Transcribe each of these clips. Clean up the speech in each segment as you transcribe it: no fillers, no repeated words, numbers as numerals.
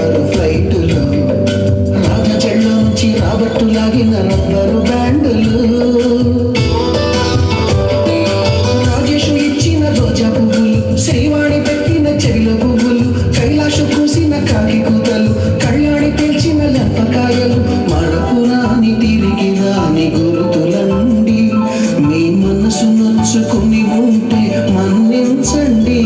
Sleeper ఫ్లైటులు, రాజచెళ్ళ నుంచి రాబట్టు లాగిన rubber బ్యాండులు, Rajesh ఇచ్చిన రోజా పువ్వులు, శ్రీవాణి పెట్టిన చెవిల పువ్వులు, కైలాషు కూసిన కాకి కూతలు, కళ్యాణి పిలిచిన లెంపకాయలు, మరపురాని తిరిగి రాని గురుతులండి. మీ మనసు నొచ్చుకుని ఉంటే మన్నించండి.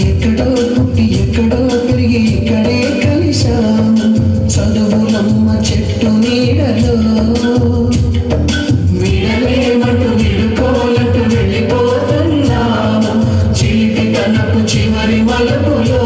ఎక్కడో పుట్టి ఎక్కడో పెరిగి ఇక్కడే కలిశాము, చదువులమ్మ చెట్టు నీడలో. విడలేమంటూ విడుకోలంటూ వెళ్ళిపోతున్నాము, చిలిపి తనపు చివరి మలుపులో.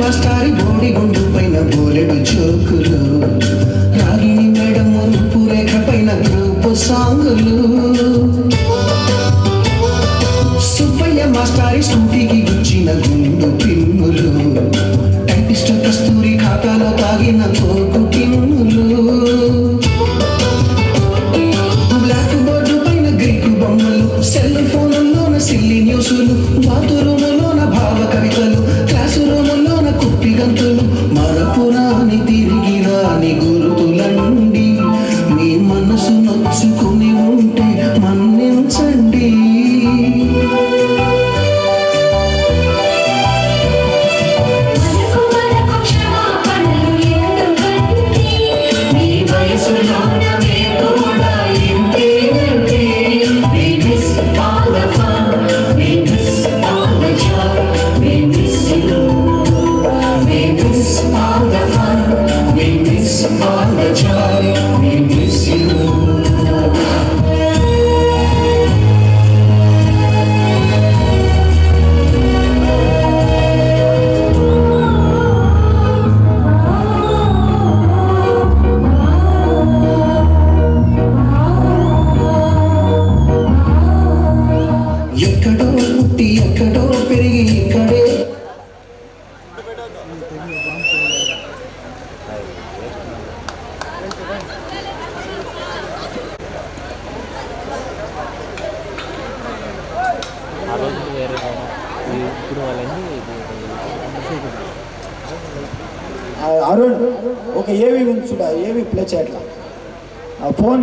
మాస్టారి బోడి గుండు పైన బోలెడు చోకులు, రాగిణి మేడం మురుపు రేఖ పైన గ్రూపు సాంగులు, సుబ్బయ్య మాస్టారి స్కూటీకి గుచ్చిన గుండు పిన్నులు, టైపిస్టు కస్తూరి ఖాతాలో తాగిన కోకు కిన్నులు, బ్లాక్ బోర్డు పైన గ్రీకు బొమ్మలు, సెల్ ఫోన్లోన సిల్లి న్యూసులు, బాతురూములోన భావ కవితలు, క్లాసు రూములోన కుప్పిగంతులు, మరపురాని తిరిగి రాని గురుతులండి. మీ మనసు నొచ్చుకుని ఉంటే మన్నించండి. ఎక్కడో పుట్టి ఎక్కడో పెరిగి ఇక్కడే. అరుణ్ ఒక ఏవి ఉంచుడా, ఏవి ప్లే చేయట్లా. ఆ ఫోన్